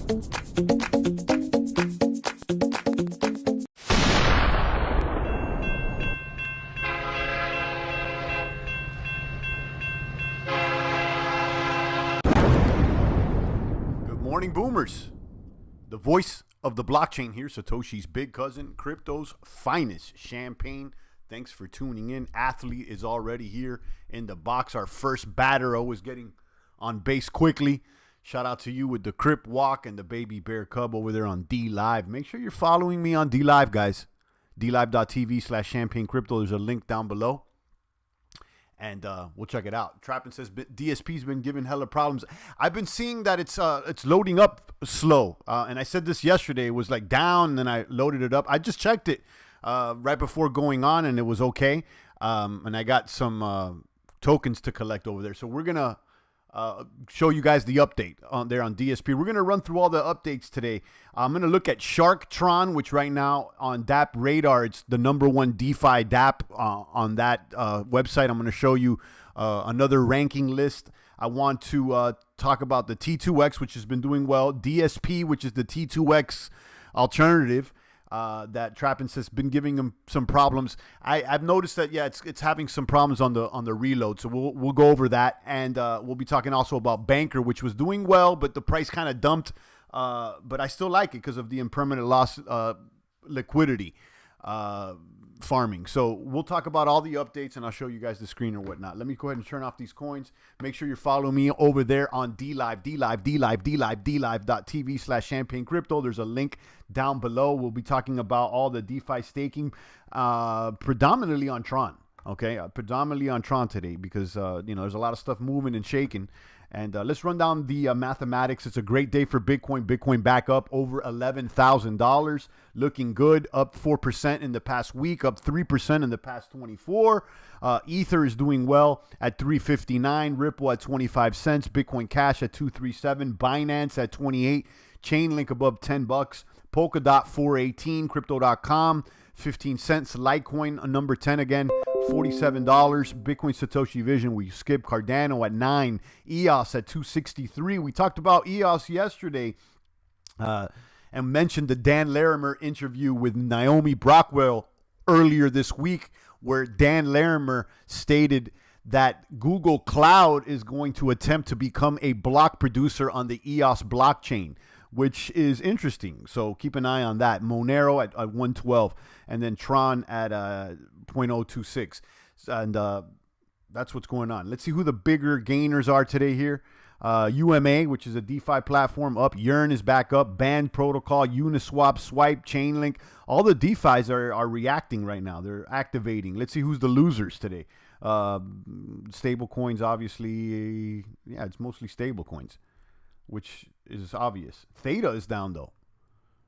Morning boomers, the voice of the blockchain here, Satoshi's big cousin, crypto's finest champagne. Thanks for tuning in. Athlete is already here in the box. Our first battero is getting on base quickly. Shout out to you with the Crip Walk and the baby bear cub over there on D Live. Make sure you're following me on D Live, guys. DLive.tv/champagne crypto. There's a link down below. And we'll check it out. Trappin says DSP's been giving hella problems. I've been seeing that it's loading up slow. And I said this yesterday. It was like down, and then I loaded it up. I just checked it right before going on, and it was okay. And I got some tokens to collect over there. So we're going to show you guys the update on there on DSP. We're going to run through all the updates today. I'm going to look at Sharktron, which right now on DApp Radar, it's the #1 DeFi DApp on that website. I'm going to show you another ranking list. I want to talk about the T2x, which has been doing well. DSP, which is the T2x alternative. That Trappin has been giving them some problems. I've noticed that it's having some problems on the reload. So we'll go over that, and we'll be talking also about Banker, which was doing well, but the price kind of dumped. But I still like it because of the impermanent loss liquidity farming. So we'll talk about all the updates, and I'll show you guys the screen or whatnot. Let me go ahead and turn off these coins. Make sure you're following me over there on DLive.tv/champagne crypto. There's a link down below. We'll be talking about all the DeFi staking, predominantly on Tron. Okay, predominantly on Tron today because there's a lot of stuff moving and shaking. And let's run down the mathematics. It's a great day for Bitcoin. Bitcoin back up over $11,000. Looking good. Up 4% in the past week. Up 3% in the past 24. Ether is doing well at 359. Ripple at 25 cents. Bitcoin Cash at 237. Binance at 28. Chainlink above $10. Polkadot 418. Crypto.com 15 cents. Litecoin number 10 again. $47. Bitcoin Satoshi Vision, we skipped. Cardano at 9. EOS at 263. We talked about EOS yesterday and mentioned the Dan Larimer interview with Naomi Brockwell earlier this week, where Dan Larimer stated that Google Cloud is going to attempt to become a block producer on the EOS blockchain, which is interesting. So keep an eye on that. Monero at 112, and then Tron at 0.026. And that's what's going on. Let's see who the bigger gainers are today here. UMA, which is a DeFi platform, up. Yearn is back up. Band Protocol, Uniswap, Swipe, Chainlink. All the DeFis are reacting right now. They're activating. Let's see who's the losers today. Stable coins, obviously. Yeah, it's mostly stable coins, which is obvious. Theta is down, though.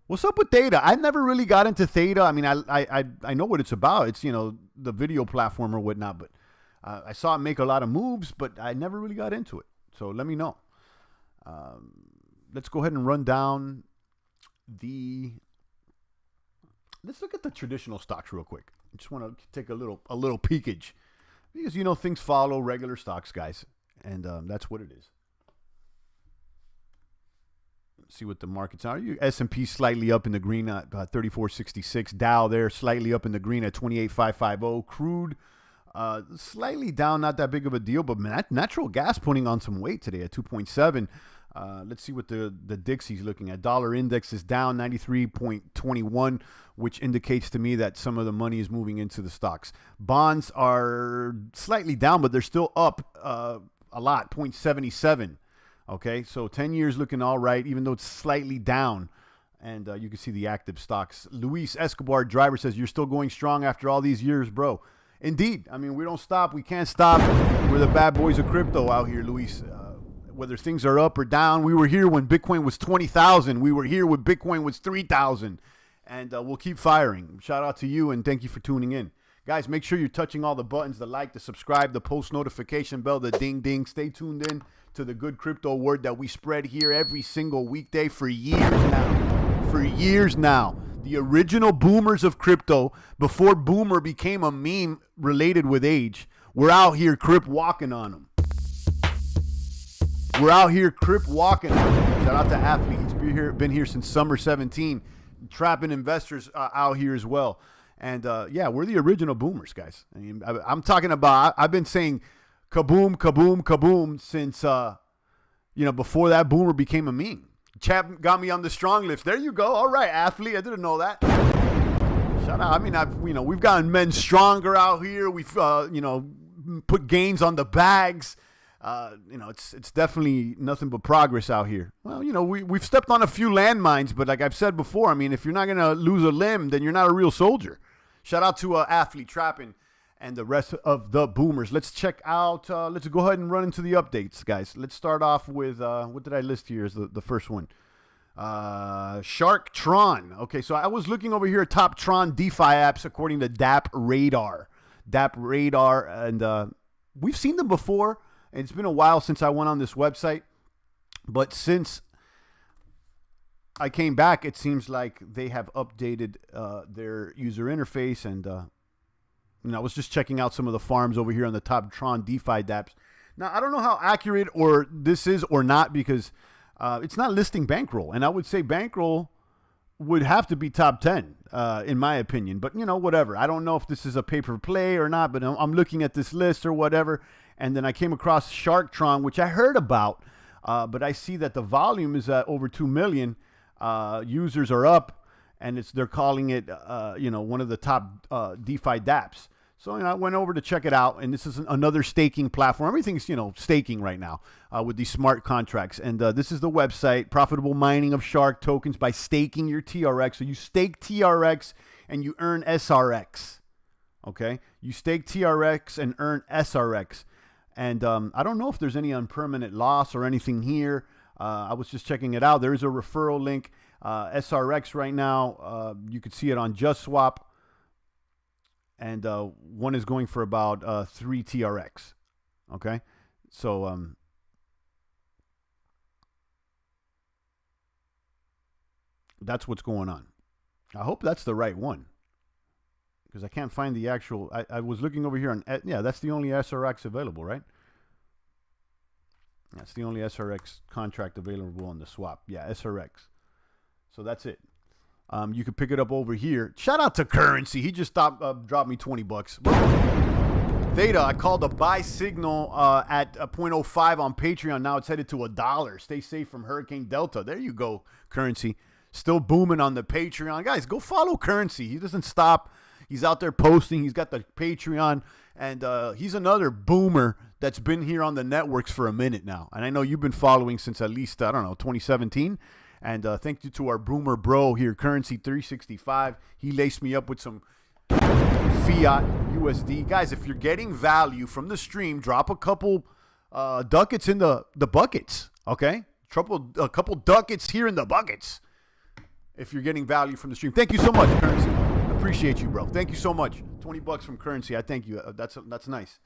What's up with Theta? I never really got into Theta. I mean, I know what it's about. It's, the video platform or whatnot, but I saw it make a lot of moves, but I never really got into it. So let me know. Let's go ahead and run down let's look at the traditional stocks real quick. I just want to take a little peekage because, things follow regular stocks, guys. And that's what it is. See what the markets are. S&P slightly up in the green at 34.66. Dow there slightly up in the green at 28.550. Crude slightly down, not that big of a deal, but natural gas putting on some weight today at 2.7. Let's see what the Dixie's looking at. Dollar index is down 93.21, which indicates to me that some of the money is moving into the stocks. Bonds are slightly down, but they're still up a lot, 0.77. Okay, so 10 years looking all right, even though it's slightly down. And you can see the active stocks. Luis Escobar, driver, says, you're still going strong after all these years, bro. Indeed. I mean, we don't stop. We can't stop. We're the bad boys of crypto out here, Luis. Whether things are up or down, we were here when Bitcoin was 20,000. We were here when Bitcoin was 3,000. And we'll keep firing. Shout out to you, and thank you for tuning in. Guys, make sure you're touching all the buttons, the like, the subscribe, the post notification bell, the ding ding. Stay tuned in to the good crypto word that we spread here every single weekday for years now. For years now. The original boomers of crypto, before boomer became a meme related with age, we're out here crip walking on them. We're out here crip walking on them. Shout out to Athlete. He's been here since summer 17, trapping investors out here as well. And yeah, we're the original boomers, guys. I mean, I'm talking about. I've been saying kaboom, kaboom, kaboom since before that boomer became a meme. Chap got me on the strong list. There you go. All right, athlete. I didn't know that. Shout out. I mean, we've gotten men stronger out here. We've put gains on the bags. It's definitely nothing but progress out here. Well, we've stepped on a few landmines, but like I've said before, I mean, if you're not gonna lose a limb, then you're not a real soldier. Shout out to Athlete Trapping and the rest of the boomers. Let's check out. Let's go ahead and run into the updates, guys. Let's start off with what did I list here as the first one? Sharktron. Okay, so I was looking over here at top Tron DeFi apps according to DApp Radar. And we've seen them before. It's been a while since I went on this website, but since I came back, it seems like they have updated their user interface, and I was just checking out some of the farms over here on the top Tron DeFi dApps. Now, I don't know how accurate or this is or not because it's not listing bankroll, and I would say bankroll would have to be top 10 in my opinion, but whatever. I don't know if this is a pay-per-play or not, but I'm looking at this list or whatever, and then I came across Sharktron, which I heard about, but I see that the volume is at over 2 million. Users are up, and they're calling it, one of the top DeFi dApps. So I went over to check it out, and this is another staking platform. Everything's staking right now with these smart contracts, and this is the website: profitable mining of Shark tokens by staking your TRX. So you stake TRX and you earn SRX. Okay, you stake TRX and earn SRX, and I don't know if there's any unpermanent loss or anything here. I was just checking it out. There is a referral link, SRX right now. You could see it on JustSwap. And one is going for about 3 TRX. Okay? So that's what's going on. I hope that's the right one, because I can't find the actual. I was looking over here on. Yeah, that's the only SRX available, right? That's the only SRX contract available on the swap. Yeah, SRX. So that's it. You can pick it up over here. Shout out to Currency. He just dropped me $20. Theta, I called a buy signal at 0.05 on Patreon. Now it's headed to $1. Stay safe from Hurricane Delta. There you go, Currency. Still booming on the Patreon. Guys, go follow Currency. He doesn't stop. He's out there posting. He's got the Patreon. And he's another boomer that's been here on the networks for a minute now. And I know you've been following since at least, 2017. And thank you to our boomer bro here, Currency 365. He laced me up with some fiat USD. Guys, if you're getting value from the stream, drop a couple ducats in the buckets, okay? A couple ducats here in the buckets if you're getting value from the stream. Thank you so much, Currency. I appreciate you, bro. Thank you so much. $20 from Currency. I thank you. That's nice.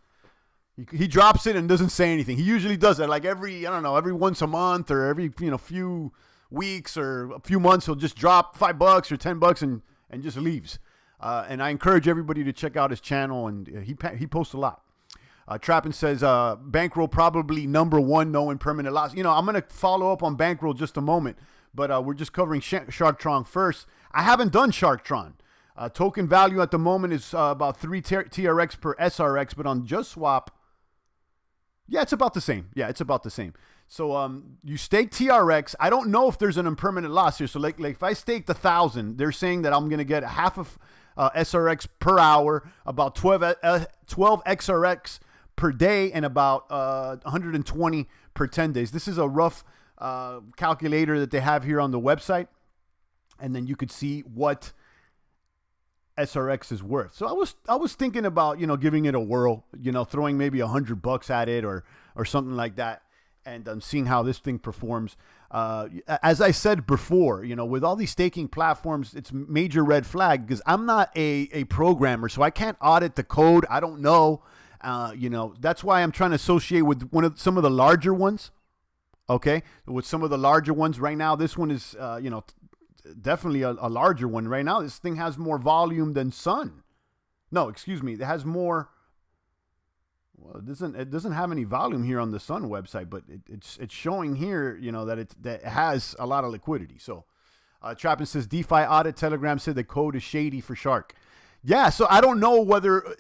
He drops it and doesn't say anything. He usually does that like every once a month or every few weeks or a few months. He'll just drop $5 or $10 and just leaves. And I encourage everybody to check out his channel, and he posts a lot. Trappin says bankroll probably number one, no impermanent loss. I'm gonna follow up on bankroll just a moment, but we're just covering Sharktron first. I haven't done Sharktron. Token value at the moment is about 3 TRX per SRX, but on JustSwap, yeah, it's about the same. So you stake TRX. I don't know if there's an impermanent loss here. So like if I staked 1,000, they're saying that I'm going to get half of SRX per hour, about 12 XRX per day, and about 120 per 10 days. This is a rough calculator that they have here on the website. And then you could see what SRX is worth. So I was thinking about, giving it a whirl, throwing maybe $100 at it or something like that, and seeing how this thing performs. As I said before, with all these staking platforms, it's major red flag because I'm not a programmer, so I can't audit the code. I don't know. That's why I'm trying to associate with some of the larger ones. Okay, with some of the larger ones right now. This one is, definitely a larger one right now. This thing has more volume than Sun. No, excuse me. It has more. Well, it doesn't have any volume here on the Sun website, but it's showing here, that it has a lot of liquidity. So, Chapman says DeFi audit Telegram said the code is shady for Shark. Yeah, so I don't know whether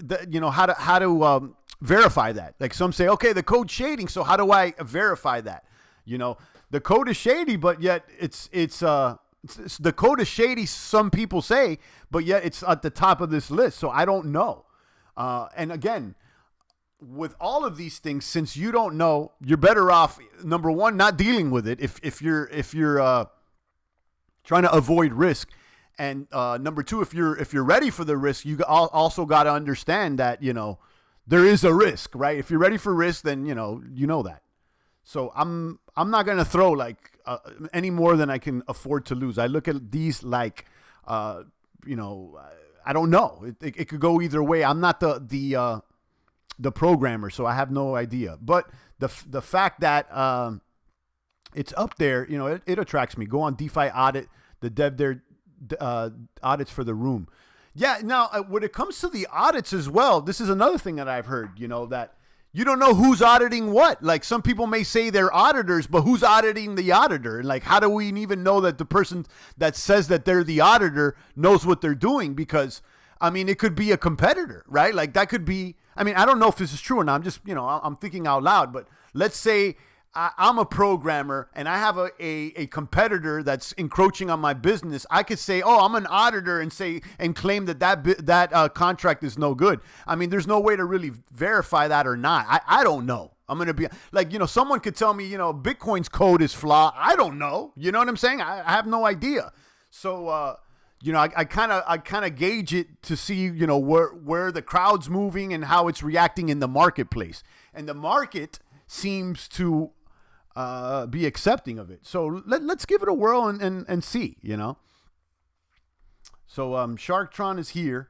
how to verify that. Like some say, okay, the code's shading, so how do I verify that? The code is shady, but yet it's the code is shady. Some people say, but yet it's at the top of this list. So I don't know. And again, with all of these things, since you don't know, you're better off, number one, not dealing with it if you're trying to avoid risk, and number two, if you're ready for the risk, you also got to understand that there is a risk, right? If you're ready for risk, then you know that. So I'm not gonna throw like any more than I can afford to lose. I look at these like I don't know. It could go either way. I'm not the programmer, so I have no idea. But the fact that it's up there, it attracts me. Go on DeFi audit, the dev there audits for the room. Yeah. Now, when it comes to the audits as well, this is another thing that I've heard. That you don't know who's auditing what. Like some people may say they're auditors, but who's auditing the auditor? And like, how do we even know that the person that says that they're the auditor knows what they're doing? Because it could be a competitor, right? Like that could be. I don't know if this is true or not. I'm just, I'm thinking out loud. But let's say I'm a programmer and I have a competitor that's encroaching on my business. I could say, oh, I'm an auditor and claim that contract is no good. There's no way to really verify that or not. I don't know. I'm going to be like, someone could tell me, Bitcoin's code is flawed. I don't know. You know what I'm saying? I have no idea. So, I kind of gauge it to see, where the crowd's moving and how it's reacting in the marketplace. And the market seems to be accepting of it. So let's give it a whirl and see, So Sharktron is here,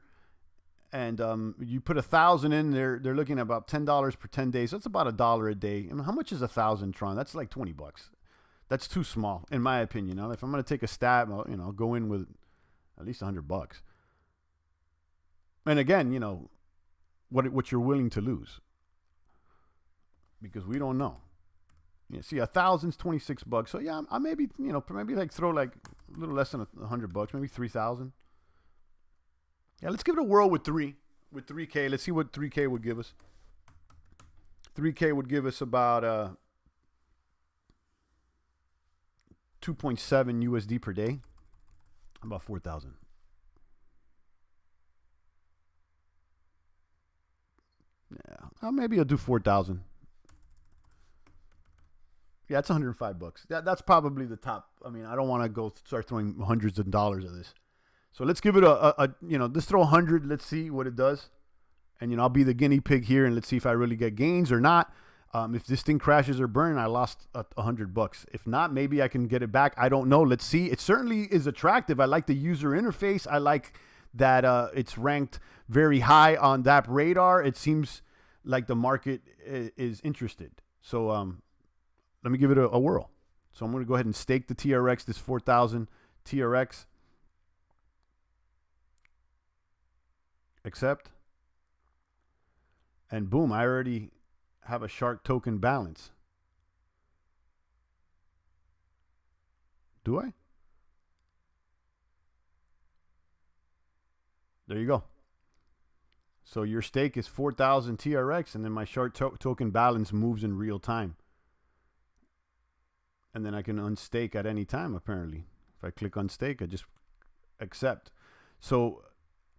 and you put 1,000 in there. They're looking at about $10 per 10 days. That's about $1 a day. How much is 1,000 Tron? That's like $20. That's too small, in my opinion. If I'm going to take a stab, I'll go in with at least $100. And again, what you're willing to lose, because we don't know. See, 1,000's $26. So yeah, I maybe like throw like a little less than $100, maybe 3,000. Yeah, let's give it a whirl with 3K. Let's see what 3K would give us. 3K would give us about 2.7 USD per day. About 4,000. Yeah, maybe I'll do 4,000. Yeah, it's $105. That's probably the top. I don't want to go start throwing hundreds of dollars of this. So let's give it let's throw 100. Let's see what it does. And, I'll be the guinea pig here, and let's see if I really get gains or not. If this thing crashes or burns, I lost $100. If not, maybe I can get it back. I don't know. Let's see. It certainly is attractive. I like the user interface. I like that it's ranked very high on that radar. It seems like the market is interested. So let me give it a whirl. So I'm going to go ahead and stake the TRX, this 4,000 TRX. Accept. And boom, I already have a Shark token balance. Do I? There you go. So your stake is 4,000 TRX, and then my Shark token balance moves in real time. And then I can unstake at any time, apparently. If I click unstake, I just accept. So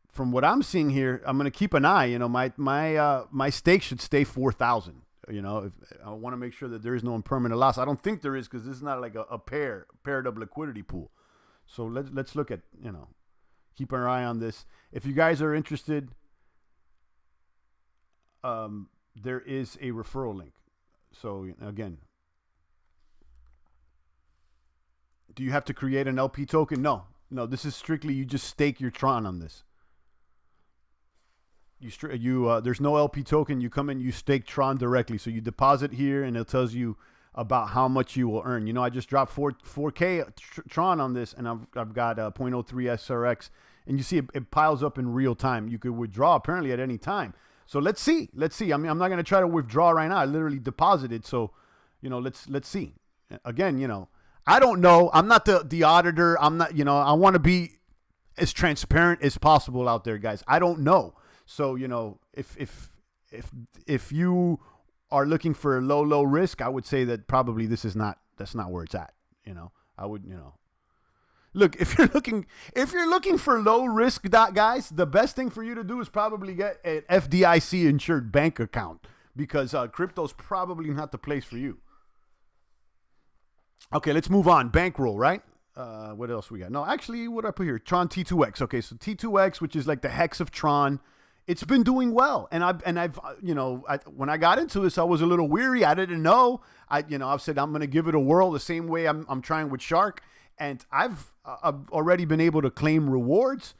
from what I'm seeing here, I'm going to keep an eye. My stake should stay 4,000. If I want to make sure that there is no impermanent loss. I don't think there is, because this is not like a paired up liquidity pool. So let's look at, keep our eye on this. If you guys are interested, there is a referral link. So again, do you have to create an LP token? No, this is strictly, you just stake your Tron on this. There's no LP token. You come in, you stake Tron directly. So you deposit here, and it tells you about how much you will earn. I just dropped 4K Tron on this, and I've got 0.03 SRX, and you see it piles up in real time. You could withdraw apparently at any time. So let's see. Let's see. I mean, I'm not going to try to withdraw right now. I literally deposited. So, let's see. Again, I don't know. I'm not the auditor. I'm not, I want to be as transparent as possible out there, guys. I don't know. So, if you are looking for low risk, I would say that probably that's not where it's at. I would, look, if you're looking for low risk, guys, the best thing for you to do is probably get an FDIC insured bank account, because crypto's probably not the place for you. Okay, let's move on. Bankroll, right? What else we got? No, actually, what I put here? Tron T2x. Okay, so T2x, which is like the hex of Tron, it's been doing well. And I've when I got into this, I was a little weary. I didn't know. I've said I'm going to give it a whirl the same way I'm trying with Shark. And I've already been able to claim rewards.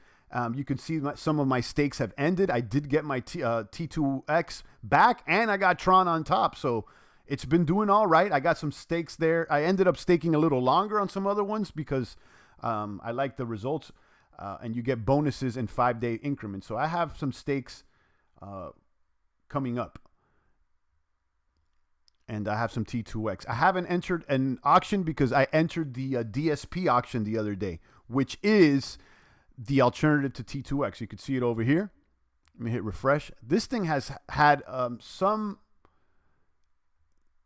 You can see some of my stakes have ended. I did get my T2x back, and I got Tron on top. So it's been doing all right. I got some stakes there. I ended up staking a little longer on some other ones because I like the results. And you get bonuses in 5-day increments. So I have some stakes coming up. And I have some T2X. I haven't entered an auction because I entered the DSP auction the other day, which is the alternative to T2X. You can see it over here. Let me hit refresh. This thing has had some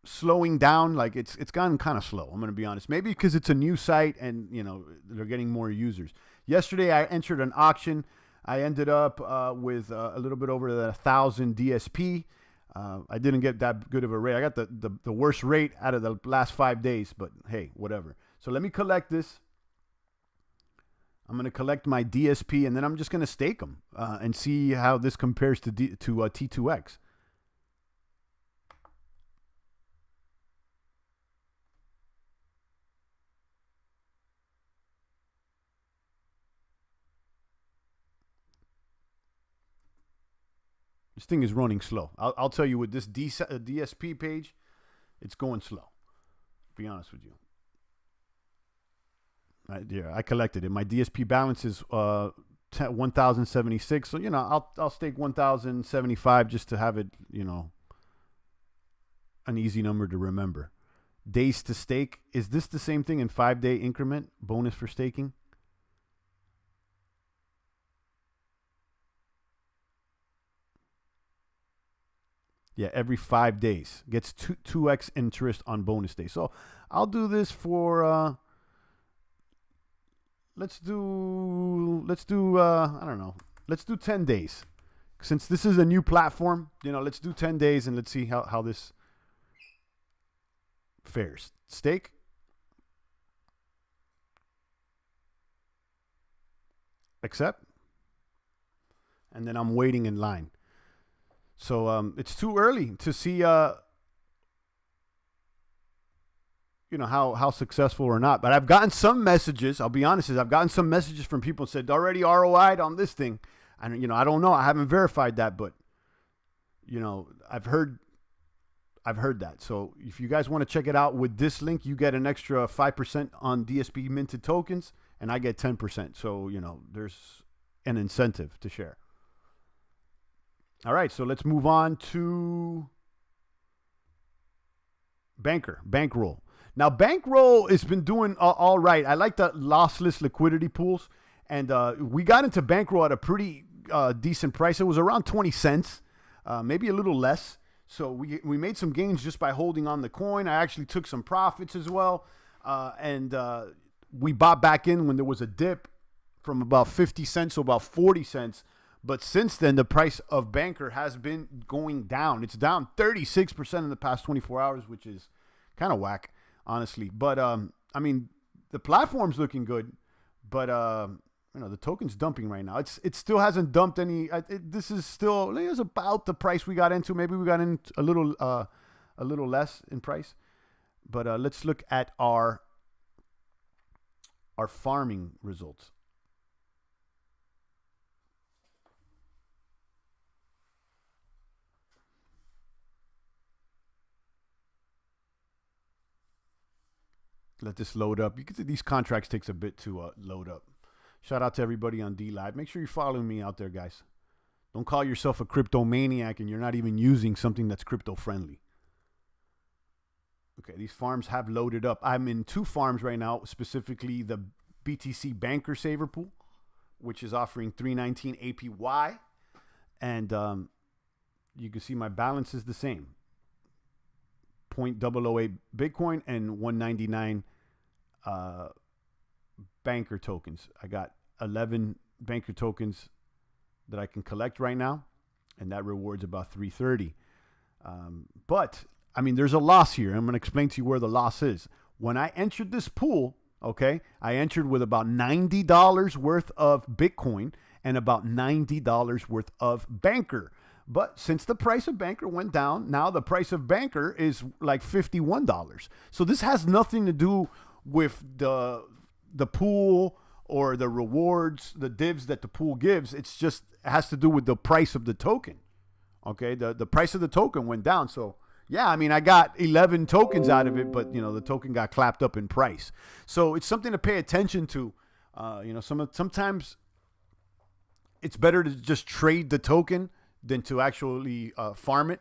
slowing down. Like it's gotten kind of slow. I'm going to be honest. Maybe because it's a new site and, they're getting more users. Yesterday, I entered an auction. I ended up with a little bit over 1,000 DSP. I didn't get that good of a rate. I got the worst rate out of the last 5 days, but hey, whatever. So let me collect this. I'm going to collect my DSP, and then I'm just going to stake them and see how this compares to T2X. This thing is running slow. I'll tell you, with this DSP page, it's going slow. Be honest with you. Yeah, I collected it. My DSP balance is 1,076. So I'll stake 1,075 just to have it, an easy number to remember. Days to stake. Is this the same thing in 5-day increment bonus for staking? Yeah, every 5 days gets 2x interest on bonus day. So I'll do this for let's do I don't know. Let's do 10 days. Since this is a new platform, let's do 10 days and let's see how this fares. Stake. Accept. And then I'm waiting in line. So it's too early to see, how successful or not. But I've gotten some messages. I'll be honest, I've gotten some messages from people who said already ROI'd on this thing. And I don't know. I haven't verified that, but I've heard that. So if you guys want to check it out with this link, you get an extra 5% on DSP minted tokens, and I get 10%. So there's an incentive to share. All right, so let's move on to Bankroll. Now, Bankroll has been doing all right. I like the lossless liquidity pools, and we got into Bankroll at a pretty decent price. It was around 20 cents, maybe a little less. So we made some gains just by holding on the coin. I actually took some profits as well, and we bought back in when there was a dip from about 50 cents to about 40 cents. But since then, the price of Banker has been going down. It's down 36% in the past 24 hours, which is kind of whack, honestly. But, the platform's looking good. But, the token's dumping right now. It still hasn't dumped any. This is still, it's about the price we got into. Maybe we got in a little less in price. But let's look at our farming results. Let this load up. You can see these contracts takes a bit to load up. Shout out to everybody on D Live. Make sure you're following me out there, guys. Don't call yourself a crypto maniac and you're not even using something that's crypto friendly. Okay, these farms have loaded up. I'm in 2 farms right now, specifically the BTC Banker Saver Pool, which is offering 319 APY. And you can see my balance is the same. 0.008 Bitcoin and 199 Banker tokens. I got 11 Banker tokens that I can collect right now, and that rewards about 330. But I mean, there's a loss here. I'm going to explain to you where the loss is. When I entered this pool, okay, I entered with about $90 worth of Bitcoin and about $90 worth of Banker. But since the price of Banker went down, now the price of Banker is like $51. So this has nothing to do with the pool or the rewards, the divs that the pool gives. It's just, it has to do with the price of the token. Okay, the price of the token went down. So yeah, I mean, I got 11 tokens out of it, but, you know, the token got clapped up in price. So it's something to pay attention to. You know, sometimes it's better to just trade the token than to actually farm it.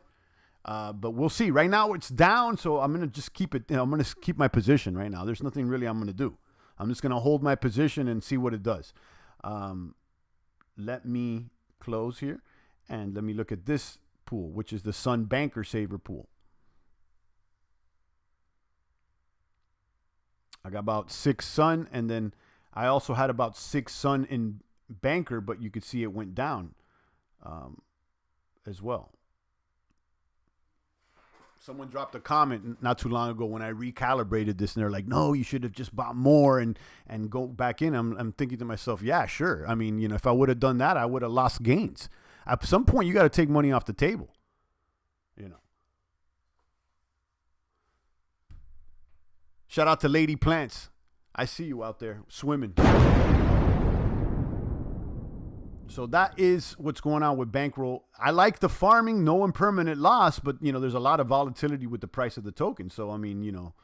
But we'll see. Right now it's down, so I'm going to just keep it. You know, I'm going to keep my position right now. There's nothing really I'm going to do. I'm just going to hold my position and see what it does. Let me close here and let me look at this pool, which is the Sun Banker Saver Pool. I got about 6 Sun, and then I also had about 6 Sun in Banker, but you could see it went down as well. Someone dropped a comment not too long ago when I recalibrated this, and they're like, no, you should have just bought more and go back in. I'm thinking to myself, yeah, sure. I mean, you know, if I would have done that, I would have lost gains. At some point, you got to take money off the table, you know. Shout out to Lady Plants. I see you out there swimming. So that is what's going on with Bankroll. I like the farming, no impermanent loss, but you know, there's a lot of volatility with the price of the token. So I mean, you know,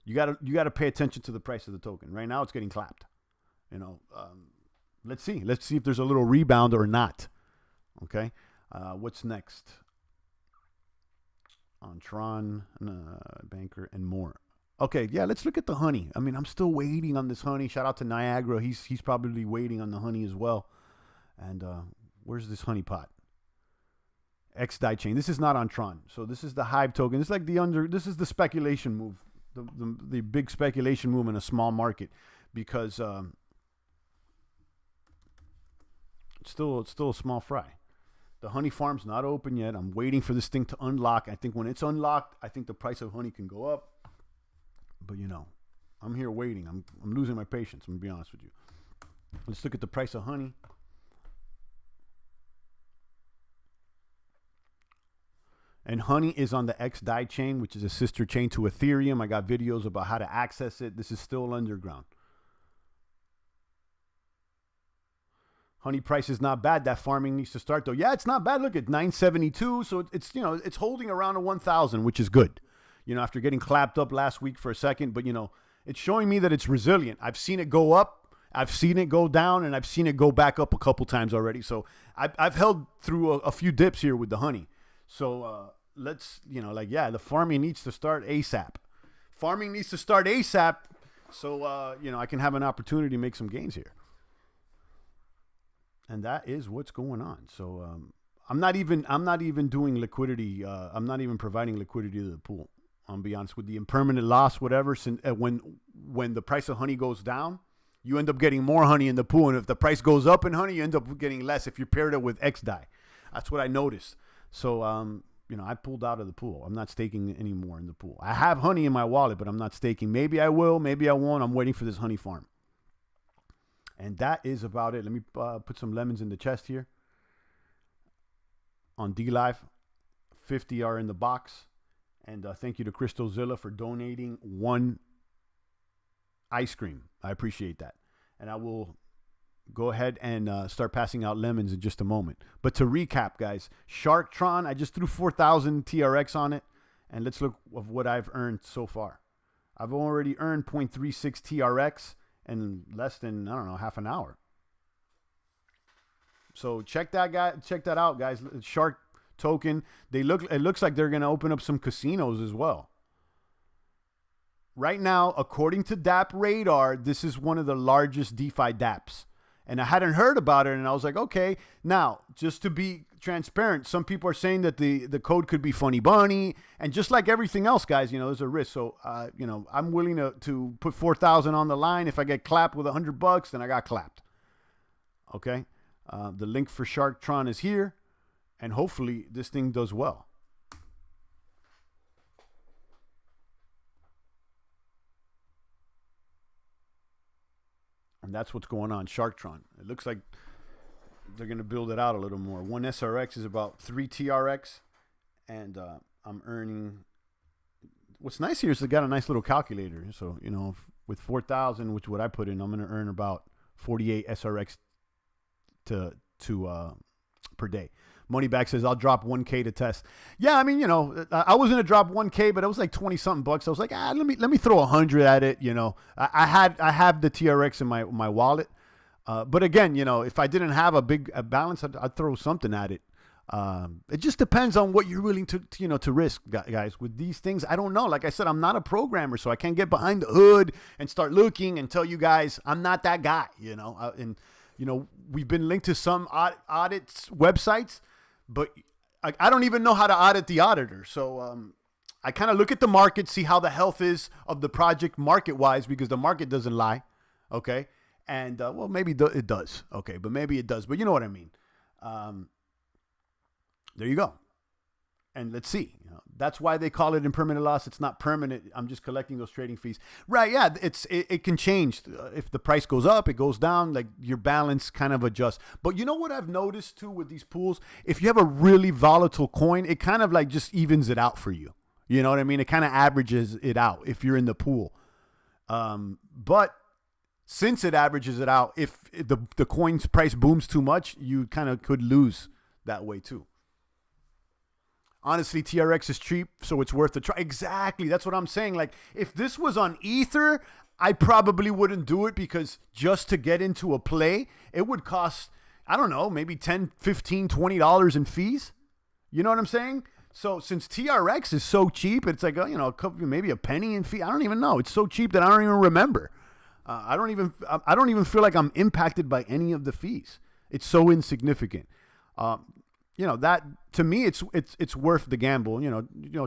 you gotta pay attention to the price of the token. Right now, it's getting clapped. You know, let's see if there's a little rebound or not. Okay, what's next? On Tron, Banker, and more. Okay, yeah, let's look at the honey. I mean, I'm still waiting on this honey. Shout out to Niagara. He's probably waiting on the honey as well. And where's this honey pot? XDAI chain. This is not on Tron. So this is the Hive token. This is like this is the speculation move, the big speculation move in a small market, because it's still a small fry. The honey farm's not open yet. I'm waiting for this thing to unlock. I think when it's unlocked, I think the price of honey can go up. But you know, I'm here waiting. I'm losing my patience. I'm gonna be honest with you. Let's look at the price of honey. And honey is on the XDAI chain, which is a sister chain to Ethereum. I got videos about how to access it. This is still underground. Honey price is not bad. That farming needs to start though. Yeah, it's not bad. Look at 972. So it's, you know, it's holding around a 1,000, which is good. You know, after getting clapped up last week for a second, but you know, it's showing me that it's resilient. I've seen it go up, I've seen it go down, and I've seen it go back up a couple times already. So I've held through a few dips here with the honey. So let's, you know, like, yeah, the farming needs to start ASAP. Farming needs to start ASAP. So, you know, I can have an opportunity to make some gains here. And that is what's going on. So I'm not even doing liquidity. I'm not even providing liquidity to the pool. I'll be honest, with the impermanent loss, whatever. When the price of honey goes down, you end up getting more honey in the pool. And if the price goes up in honey, you end up getting less if you paired it with XDAI. That's what I noticed. So, you know, I pulled out of the pool. I'm not staking anymore in the pool. I have honey in my wallet, but I'm not staking. Maybe I will, maybe I won't. I'm waiting for this honey farm. And that is about it. Let me put some lemons in the chest here. On DLive, 50 are in the box. And thank you to Crystozilla for donating 1 ice cream. I appreciate that. And I will go ahead and start passing out lemons in just a moment. But to recap, guys, Sharktron, I just threw 4,000 TRX on it. And let's look at what I've earned so far. I've already earned 0.36 TRX in less than, I don't know, half an hour. So check that out, guys. Shark token. It looks like they're going to open up some casinos as well. Right now, according to DApp Radar, this is one of the largest DeFi dApps. And I hadn't heard about it, and I was like, okay. Now, just to be transparent, some people are saying that the code could be funny bunny, and just like everything else, guys, there's a risk. So, I'm willing to put 4,000 on the line. If I get clapped with $100, then I got clapped. Okay, the link for Sharktron is here, and hopefully this thing does well. And that's what's going on, Sharktron. It looks like they're going to build it out a little more. One SRX is about 3 TRX, and I'm earning. What's nice here is they got a nice little calculator. So, with 4,000, which what I put in, I'm going to earn about 48 SRX per day. Moneyback says, I'll drop 1K to test. Yeah, I mean, I was going to drop 1K, but it was like 20 something bucks. I was like, let me throw 100 at it. I have the TRX in my wallet. But again, if I didn't have a big balance, I'd throw something at it. It just depends on what you're willing to risk, guys. With these things, I don't know. Like I said, I'm not a programmer, so I can't get behind the hood and start looking and tell you guys I'm not that guy, we've been linked to some audits websites, but I don't even know how to audit the auditor. So I kind of look at the market, see how the health is of the project market-wise, because the market doesn't lie, okay? And, well, maybe it does, okay? But maybe it does, but you know what I mean. There you go. And let's see. That's why they call it impermanent loss. It's not permanent. I'm just collecting those trading fees. Right, yeah, it can change. If the price goes up, it goes down, like your balance kind of adjusts. But you know what I've noticed too with these pools? If you have a really volatile coin, it kind of like just evens it out for you. You know what I mean? It kind of averages it out if you're in the pool. But since it averages it out, if the coin's price booms too much, you kind of could lose that way too. Honestly, TRX is cheap, so it's worth a try. Exactly. That's what I'm saying. Like, if this was on Ether, I probably wouldn't do it, because just to get into a play, it would cost, I don't know, maybe $10, $15, $20 in fees. You know what I'm saying? So since TRX is so cheap, it's like, maybe a penny in fee. I don't even know. It's so cheap that I don't even remember. I don't even feel like I'm impacted by any of the fees. It's so insignificant. That to me, it's worth the gamble.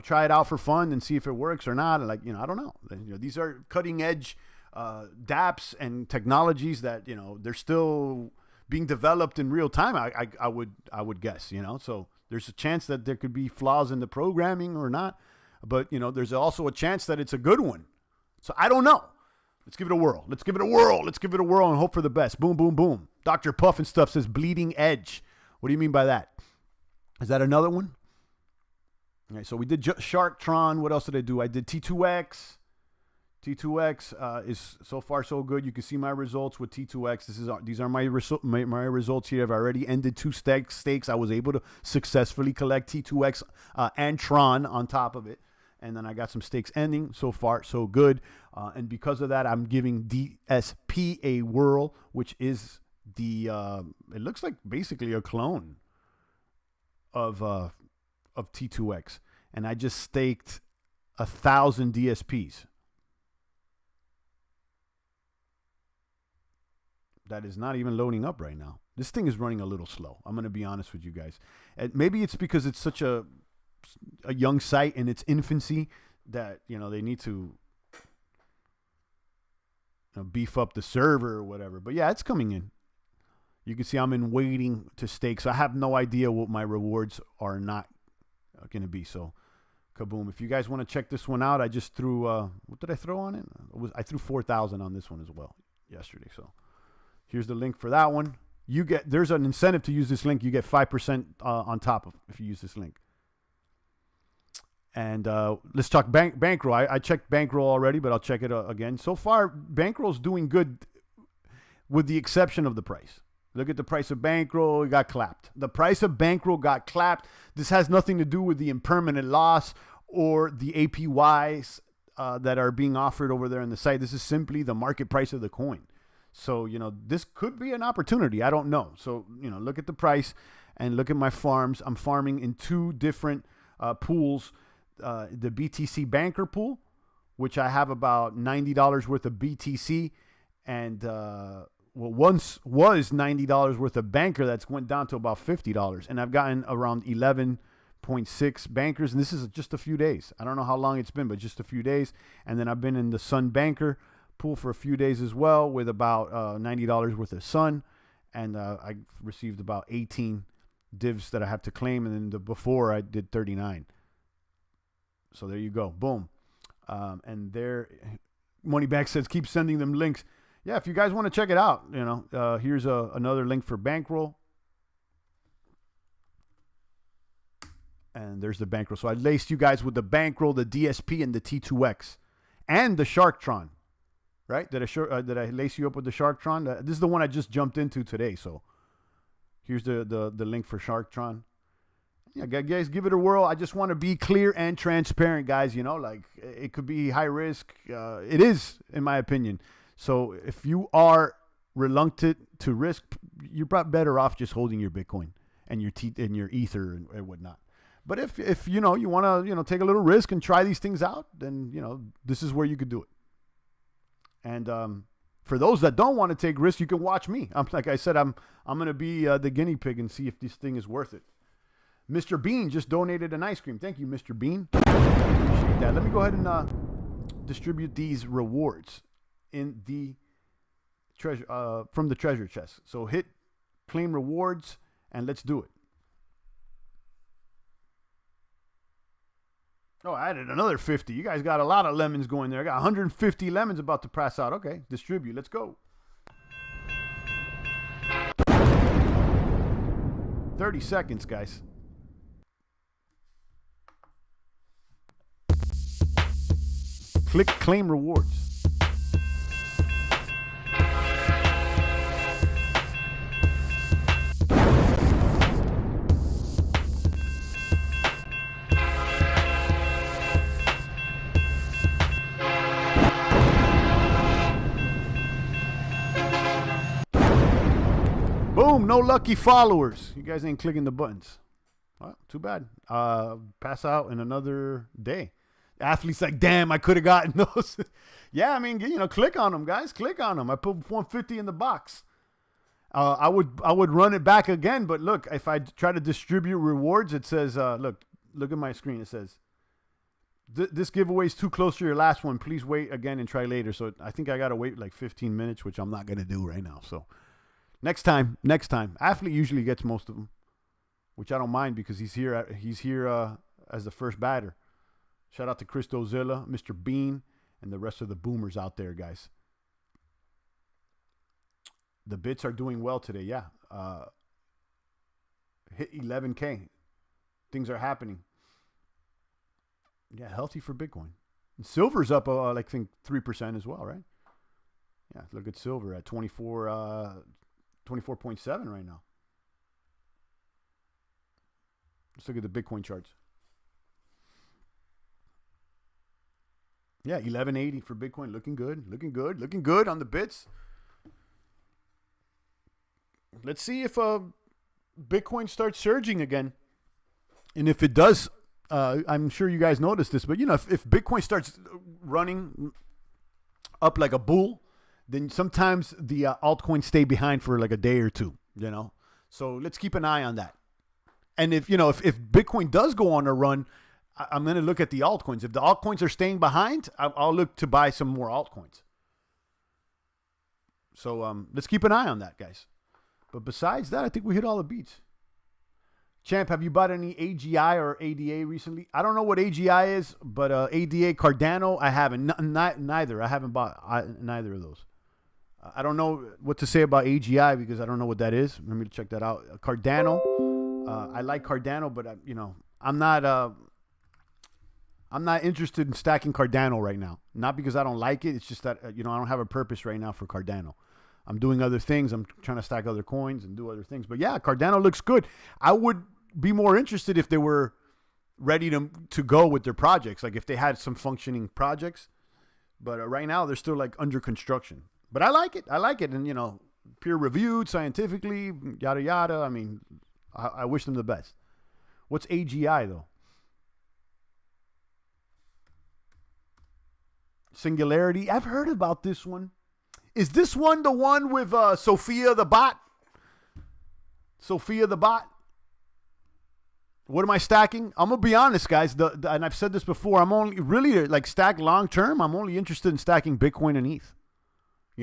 Try it out for fun and see if it works or not. Like, I don't know. These are cutting edge dApps and technologies that they're still being developed in real time. I would guess. So there's a chance that there could be flaws in the programming or not, but there's also a chance that it's a good one. So I don't know. Let's give it a whirl. Let's give it a whirl and hope for the best. Boom, boom, boom. Dr. Puff and stuff says bleeding edge. What do you mean by that? Is that another one? All right, so we did Sharktron. What else did I do? I did T2x. T2x is so far so good. You can see my results with T2x. These are my results here. I've already ended 2 stakes. I was able to successfully collect T2x and Tron on top of it. And then I got some stakes ending. So far, so good. And because of that, I'm giving DSP a whirl, which is it looks like basically a clone of T2x. And I just staked 1,000 DSPs. That is not even loading up right now. This thing is running a little slow. I'm going to be honest with you guys. And maybe it's because it's such a young site in its infancy that, they need to beef up the server or whatever. But yeah, it's coming in. You can see I'm in waiting to stake. So I have no idea what my rewards are not going to be. So kaboom. If you guys want to check this one out, I just threw, what did I throw on it? I threw 4,000 on this one as well yesterday. So here's the link for that one. There's an incentive to use this link. You get 5% on top of if you use this link. And let's talk bankroll. I checked bankroll already, but I'll check it again. So far, bankroll's doing good with the exception of the price. Look at the price of bankroll. It got clapped. The price of bankroll got clapped. This has nothing to do with the impermanent loss or the APYs that are being offered over there on the site. This is simply the market price of the coin. So, this could be an opportunity. I don't know. So, look at the price and look at my farms. I'm farming in 2 different pools. The BTC banker pool, which I have about $90 worth of BTC, and once was $90 worth of banker that's went down to about $50, and I've gotten around 11.6 bankers, and this is just a few days. I don't know how long it's been, but just a few days. And then I've been in the Sun banker pool for a few days as well with about $90 worth of Sun, and I received about 18 divs that I have to claim, and then before I did 39. So there you go, boom. And there, Moneyback says keep sending them links. Yeah, if you guys want to check it out, here's another link for bankroll. And there's the bankroll. So I laced you guys with the bankroll, the DSP, and the T2x, and the Sharktron. Right? Did I lace you up with the Sharktron? This is the one I just jumped into today. So here's the link for Sharktron. Yeah, guys, give it a whirl. I just want to be clear and transparent, guys. It could be high risk. It is, in my opinion. So if you are reluctant to risk, you're better off just holding your Bitcoin and your Ether and whatnot. But if you want to take a little risk and try these things out, then this is where you could do it. And for those that don't want to take risks, you can watch me. Like I said, I'm going to be the guinea pig and see if this thing is worth it. Mr. Bean just donated an ice cream. Thank you, Mr. Bean. Appreciate that. Let me go ahead and distribute these rewards in the treasure from the treasure chest. So hit claim rewards and let's do it. Oh, I added another 50. You guys got a lot of lemons going there. I got 150 lemons about to pass out. Okay, distribute. Let's go. 30 seconds, guys. Click claim rewards. Boom, no lucky followers. You guys ain't clicking the buttons. Well, too bad. Pass out in another day. Athletes like, damn, I could have gotten those. Yeah, I mean, click on them, guys. Click on them. I put 150 in the box. I would run it back again, but look, if I try to distribute rewards, it says, look at my screen. It says, this giveaway is too close to your last one. Please wait again and try later. So I think I got to wait like 15 minutes, which I'm not going to do right now. So next time. Athlete usually gets most of them, which I don't mind because he's here as the first batter. Shout out to Christozilla, Mr. Bean, and the rest of the boomers out there, guys. The bits are doing well today, yeah. Hit 11K. Things are happening. Yeah, healthy for Bitcoin. And silver's up, I think 3% as well, right? Yeah, look at silver at 24.7 right now. Let's look at the Bitcoin charts. Yeah, 1180 for Bitcoin. Looking good on the bits. Let's see if Bitcoin starts surging again. And if it does, I'm sure you guys noticed this, but if Bitcoin starts running up like a bull, then sometimes the altcoins stay behind for like a day or two, So let's keep an eye on that. And if Bitcoin does go on a run, I'm going to look at the altcoins. If the altcoins are staying behind, I'll look to buy some more altcoins. So let's keep an eye on that, guys. But besides that, I think we hit all the beats. Champ, have you bought any AGI or ADA recently? I don't know what AGI is, but ADA Cardano, I haven't. Neither. I haven't bought neither of those. I don't know what to say about AGI because I don't know what that is. Let me check that out. Cardano, I like Cardano, but I'm not interested in stacking Cardano right now. Not because I don't like it. It's just that, I don't have a purpose right now for Cardano. I'm doing other things. I'm trying to stack other coins and do other things. But yeah, Cardano looks good. I would be more interested if they were ready to go with their projects. Like if they had some functioning projects. But right now, they're still like under construction. But I like it. I like it. And, peer reviewed scientifically, yada, yada. I mean, I wish them the best. What's AGI, though? Singularity. I've heard about this one. Is this one the one with Sophia the bot? Sophia the bot? What am I stacking? I'm going to be honest, guys. And I've said this before. I'm only really like stack long term. I'm only interested in stacking Bitcoin and ETH.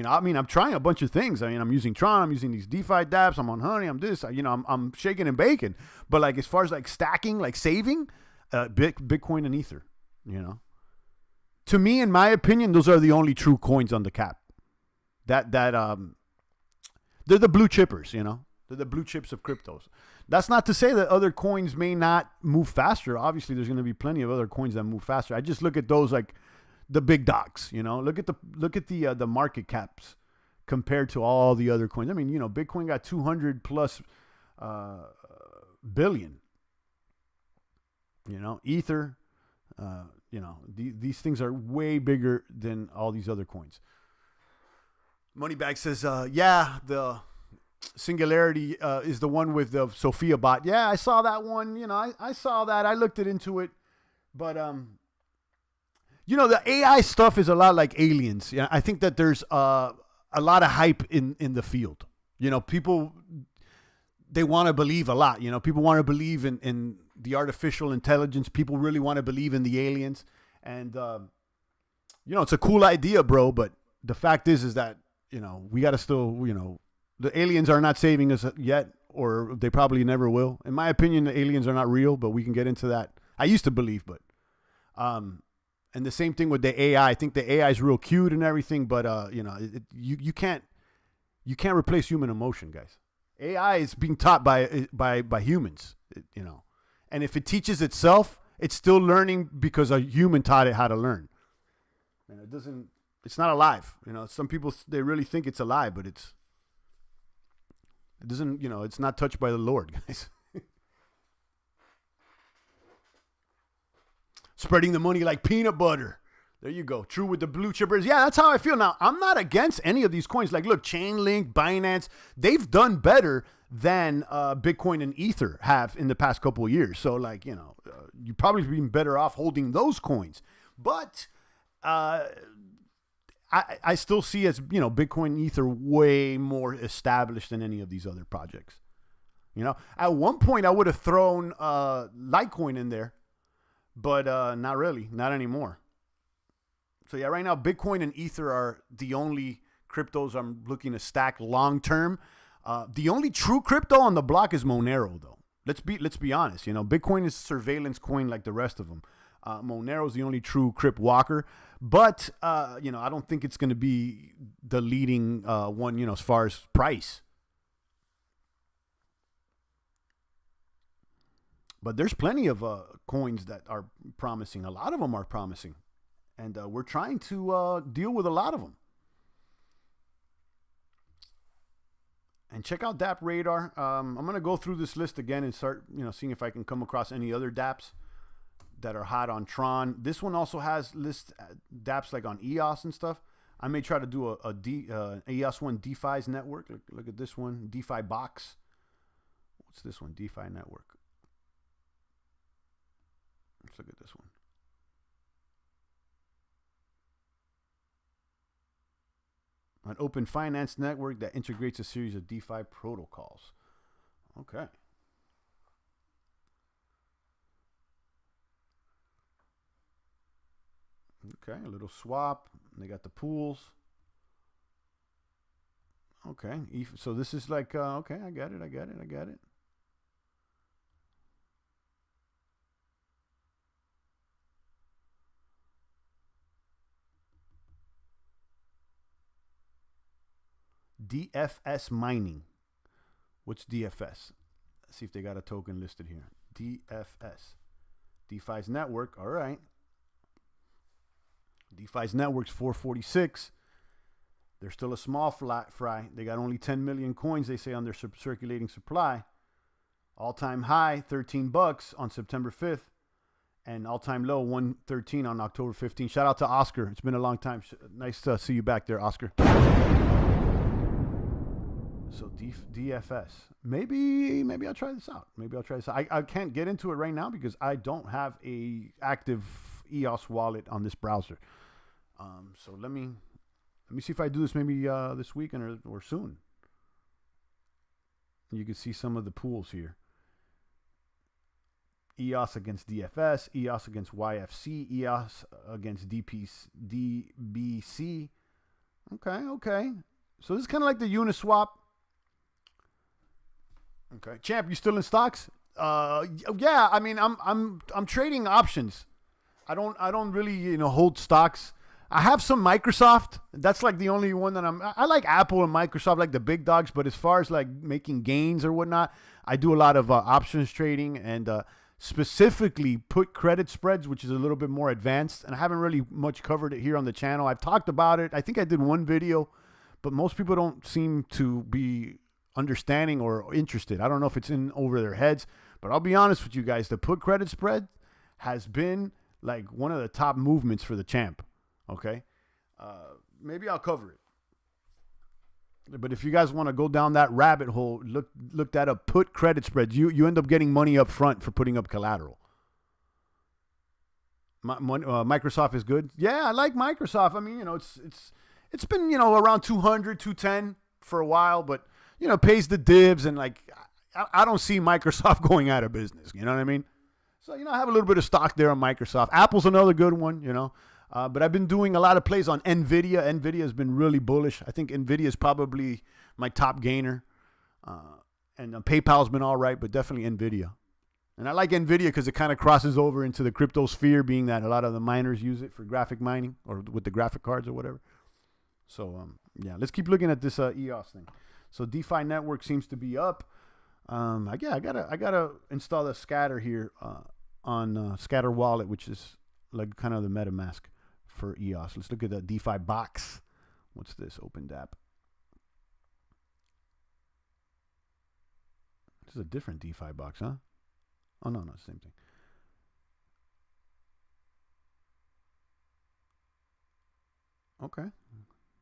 I'm trying a bunch of things. I'm using Tron. I'm using these DeFi dApps. I'm on Honey. I'm this. I'm shaking and baking. But like as far as like stacking, like saving, Bitcoin and Ether. To me, in my opinion, those are the only true coins on the cap. They're the blue chippers. They're the blue chips of cryptos. That's not to say that other coins may not move faster. Obviously, there's going to be plenty of other coins that move faster. I just look at those like the big dogs. Look at the market caps compared to all the other coins. Bitcoin got 200 plus billion. Ether. These things are way bigger than all these other coins. Moneybag says, the Singularity is the one with the Sophia bot. Yeah, I saw that one. I saw that. I looked into it. But, the AI stuff is a lot like aliens. Yeah, I think that there's a lot of hype in the field. People, they want to believe a lot. People want to believe in the artificial intelligence. People really want to believe in the aliens. And, it's a cool idea, bro. But the fact is that, we got to still, the aliens are not saving us yet, or they probably never will. In my opinion, the aliens are not real, but we can get into that. I used to believe, but, and the same thing with the AI. I think the AI is real cute and everything, but, you can't replace human emotion, guys. AI is being taught by humans, and if it teaches itself, it's still learning because a human taught it how to learn. And it's not alive. Some people, they really think it's alive, but it doesn't, it's not touched by the Lord, guys. Spreading the money like peanut butter. There you go. True with the blue chippers. Yeah, that's how I feel. Now, I'm not against any of these coins. Like, look, Chainlink, Binance, they've done better than Bitcoin and Ether have in the past couple of years. So, like, you've probably been better off holding those coins. But I still see as, Bitcoin and Ether way more established than any of these other projects. At one point I would have thrown Litecoin in there, but not really, not anymore. So yeah, right now Bitcoin and Ether are the only cryptos I'm looking to stack long term. The only true crypto on the block is Monero, though. Let's be honest. Bitcoin is a surveillance coin like the rest of them. Monero is the only true crypt walker, but I don't think it's going to be the leading one, as far as price. But there's plenty of coins that are promising. A lot of them are promising, and we're trying to deal with a lot of them. And check out dApp Radar. I'm going to go through this list again and start, seeing if I can come across any other dApps that are hot on Tron. This one also has list dApps like on EOS and stuff. I may try to do a EOS one, DeFi's network. Look at this one, DeFi box. What's this one? DeFi network. Let's look at this one. An open finance network that integrates a series of DeFi protocols. Okay. Okay, a little swap. They got the pools. Okay, so this is like, okay, I got it. DFS mining. What's DFS? Let's see if they got a token listed here. DFS. DeFi's network. All right. DeFi's network's 446. They're still a small fry. They got only 10 million coins, they say, on their circulating supply. All-time high, $13 on September 5th. and all-time low 113 on October 15th. Shout out to Oscar. It's been a long time. Nice to see you back there, Oscar. So DFS. Maybe I'll try this out. I can't get into it right now because I don't have a active EOS wallet on this browser. So let me see if I do this maybe this weekend or soon. You can see some of the pools here. EOS against DFS, EOS against YFC, EOS against DBC. Okay. So this is kind of like the Uniswap. Okay, Champ, you still in stocks? Yeah. I mean, I'm trading options. I don't really hold stocks. I have some Microsoft. That's like the only one that I like Apple and Microsoft, like the big dogs. But as far as like making gains or whatnot, I do a lot of options trading and specifically put credit spreads, which is a little bit more advanced. And I haven't really much covered it here on the channel. I've talked about it. I think I did one video, but most people don't seem to be understanding or interested. I don't know if it's in over their heads, but I'll be honest with you guys. The put credit spread has been like one of the top movements for the champ. Okay. Maybe I'll cover it. But if you guys want to go down that rabbit hole, look that up. Put credit spreads. You end up getting money up front for putting up collateral. Microsoft is good. Yeah, I like Microsoft. I mean, it's been around 200, 210 for a while, but pays the dibs, and like I don't see Microsoft going out of business. You know what I mean? So I have a little bit of stock there on Microsoft. Apple's another good one. But I've been doing a lot of plays on NVIDIA. NVIDIA has been really bullish. I think NVIDIA is probably my top gainer. And PayPal's been all right, but definitely NVIDIA. And I like NVIDIA because it kind of crosses over into the crypto sphere, being that a lot of the miners use it for graphic mining or with the graphic cards or whatever. So, yeah, let's keep looking at this EOS thing. So DeFi network seems to be up. I gotta install a scatter here on Scatter Wallet, which is like kind of the MetaMask for EOS. Let's look at the DeFi box. What's this? OpenDApp. This is a different DeFi box, huh? Oh, no, same thing. Okay.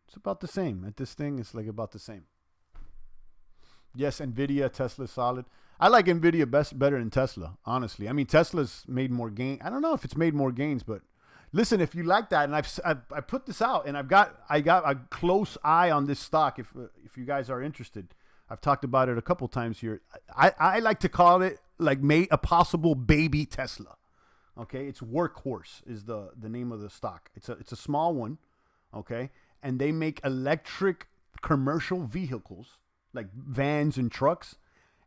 It's about the same. At this thing, it's like about the same. Yes, NVIDIA, Tesla, solid. I like NVIDIA better than Tesla, honestly. I mean, Tesla's made more gain. I don't know if it's made more gains, but listen, if you like that, and I put this out, and I got a close eye on this stock. If you guys are interested, I've talked about it a couple times here. I like to call it like a possible baby Tesla. Okay, it's Workhorse is the name of the stock. It's a small one, okay, and they make electric commercial vehicles like vans and trucks.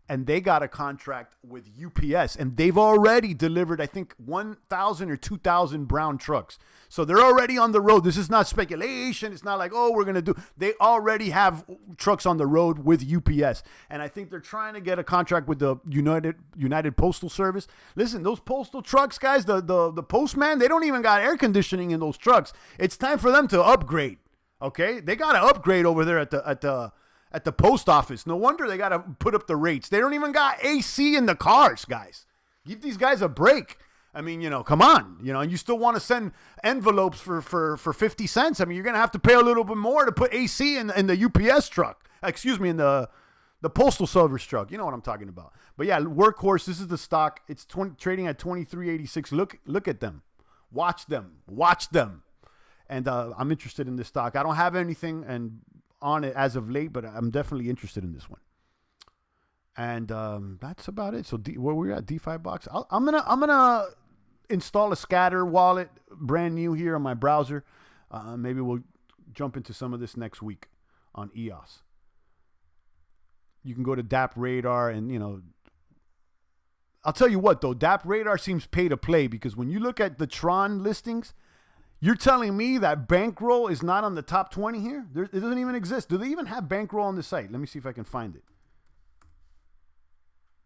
And they got a contract with UPS, and they've already delivered, I think, 1,000 or 2,000 brown trucks. So they're already on the road. This is not speculation. It's not like, oh, we're going to do. They already have trucks on the road with UPS. And I think they're trying to get a contract with the United Postal Service. Listen, those postal trucks, guys, the postman, they don't even got air conditioning in those trucks. It's time for them to upgrade, okay? They got to upgrade over there at the post office. No wonder they got to put up the rates. They don't even got AC in the cars, guys. Give these guys a break. I mean, come on. And you still want to send envelopes for 50 cents. I mean, you're going to have to pay a little bit more to put AC in the UPS truck. Excuse me, in the Postal Service truck. You know what I'm talking about. But yeah, Workhorse, this is the stock. It's trading at 23.86. Look at them. Watch them. And I'm interested in this stock. I don't have anything on it as of late, but I'm definitely interested in this one. And that's about it. So where we're at, DeFi box. I'm gonna install a Scatter wallet, brand new here on my browser. Maybe we'll jump into some of this next week on EOS. You can go to DApp Radar, and I'll tell you what though, DApp Radar seems pay to play, because when you look at the Tron listings, you're telling me that Bankroll is not on the top 20 here? It doesn't even exist. Do they even have Bankroll on the site? Let me see if I can find it.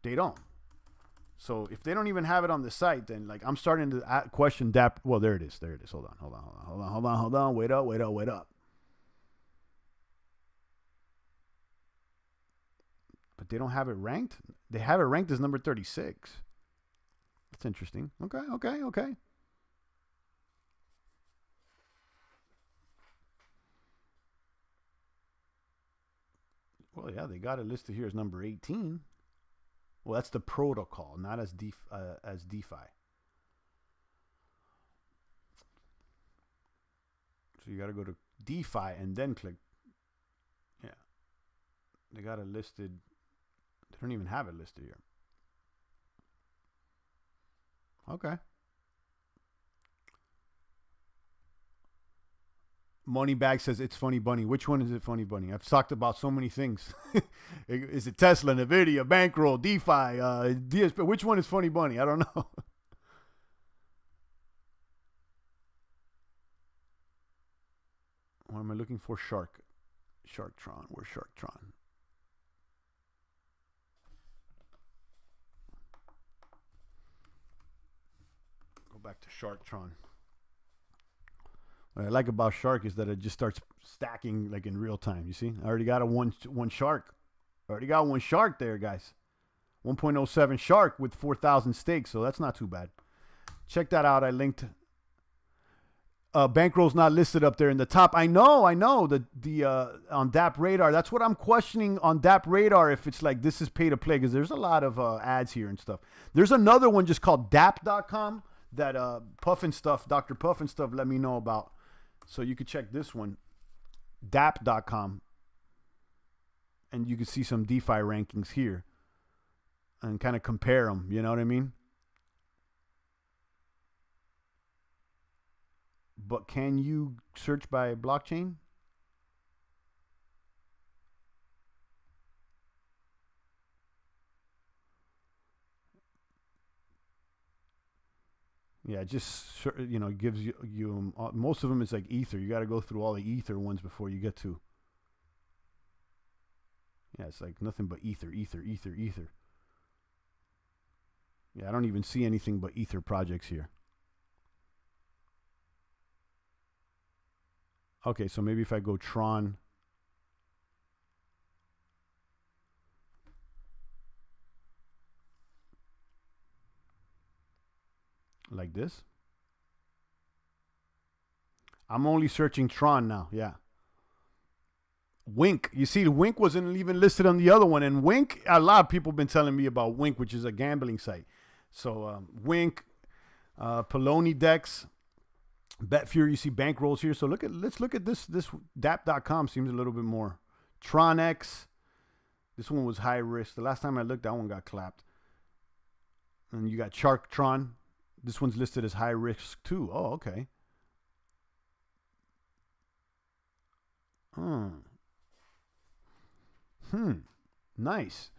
They don't. So if they don't even have it on the site, then like I'm starting to question DApp. Well, there it is. Hold on. Wait up. But they don't have it ranked. They have it ranked as number 36. That's interesting. Okay. Well, yeah, they got it listed here as number 18. Well, that's the protocol, not as DeFi. So you got to go to DeFi and then click. Yeah. They got it listed. They don't even have it listed here. Okay. Moneybag says it's Funny Bunny. Which one is it, Funny Bunny? I've talked about so many things. Is it Tesla, Nvidia, Bankroll, DeFi, DSP? Which one is Funny Bunny? I don't know. What am I looking for? Sharktron. Where's Sharktron? Go back to Sharktron. What I like about Shark is that it just starts stacking like in real time. You see, I already got a one shark. I already got one shark there, guys. 1.07 shark with 4,000 stakes, so that's not too bad. Check that out. I linked. Bankroll's not listed up there in the top. I know. The on DApp Radar. That's what I'm questioning on DApp Radar. If it's like this is pay to play, because there's a lot of ads here and stuff. There's another one just called DApp.com that Puffin stuff, Dr. Puffin stuff, let me know about. So you could check this one, DApp.com, and you can see some DeFi rankings here and kind of compare them. You know what I mean? But can you search by blockchain? Yeah, just, gives you most of them is like Ether. You got to go through all the Ether ones before you get to. Yeah, it's like nothing but Ether. Yeah, I don't even see anything but Ether projects here. Okay, so maybe if I go Tron. Like this. I'm only searching Tron now. Yeah. Wink. You see, Wink wasn't even listed on the other one. And Wink, a lot of people have been telling me about Wink, which is a gambling site. So Wink, Poloni Dex, Betfury, you see bankrolls here. So let's look at this. This DApp.com seems a little bit more. Tron X. This one was high risk. The last time I looked, that one got clapped. And you got Sharktron. This one's listed as high risk too. Oh, okay. Nice.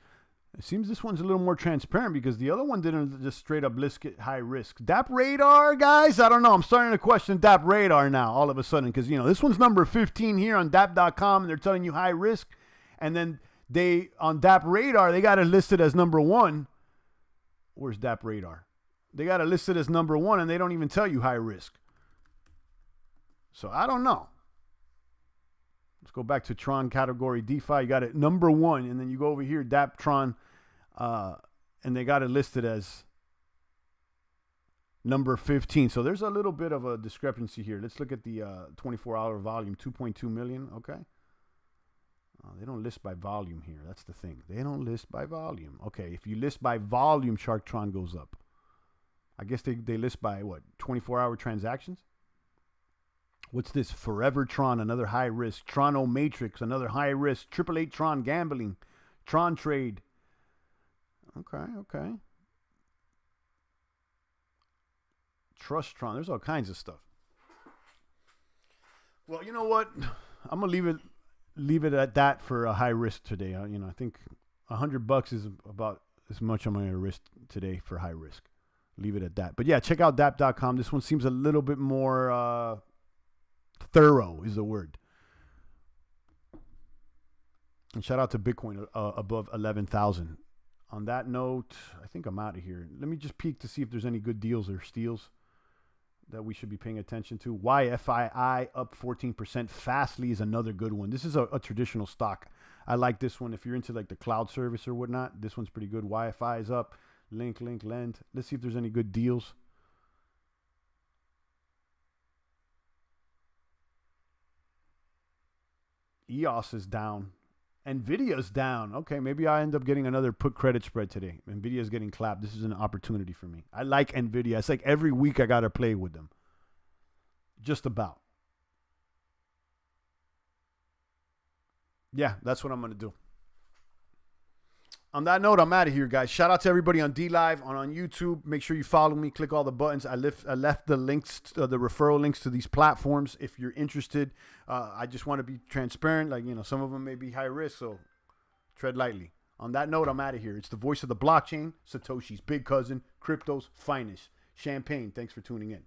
It seems this one's a little more transparent because the other one didn't just straight up list it high risk. DApp Radar, guys? I don't know. I'm starting to question DApp Radar now all of a sudden because, this one's number 15 here on DApp.com and they're telling you high risk. And then on DApp Radar, they got it listed as number 1. Where's DApp Radar? They got it listed as number 1 and they don't even tell you high risk. So I don't know. Let's go back to Tron category DeFi. You got it number 1 and then you go over here, DApp Tron, and they got it listed as number 15. So there's a little bit of a discrepancy here. Let's look at the 24-hour volume, 2.2 million. Okay. They don't list by volume here. That's the thing. They don't list by volume. Okay, if you list by volume, Sharktron goes up. I guess they list by, 24-hour transactions? What's this? Forever Tron, another high risk. Trono Matrix, another high risk. 888 Tron Gambling. Tron Trade. Okay. Trust Tron. There's all kinds of stuff. Well, you know what? I'm going to leave it at that for a high risk today. I think $100 is about as much I'm going to risk today for high risk. Leave it at that. But yeah, check out DApp.com. This one seems a little bit more thorough is the word. And shout out to Bitcoin above 11,000. On that note, I think I'm out of here. Let me just peek to see if there's any good deals or steals that we should be paying attention to. YFII up 14%. Fastly is another good one. This is a traditional stock. I like this one. If you're into like the cloud service or whatnot, this one's pretty good. YFI is up. Link, lend. Let's see if there's any good deals. EOS is down. Nvidia's down. Okay, maybe I end up getting another put credit spread today. Nvidia's getting clapped. This is an opportunity for me. I like Nvidia. It's like every week I got to play with them. Just about. Yeah, that's what I'm going to do. On that note, I'm out of here, guys. Shout out to everybody on DLive, on YouTube. Make sure you follow me. Click all the buttons. I left the links, the referral links to these platforms if you're interested. I just want to be transparent. Like, some of them may be high risk, so tread lightly. On that note, I'm out of here. It's the voice of the blockchain, Satoshi's big cousin, crypto's finest. Champagne. Thanks for tuning in.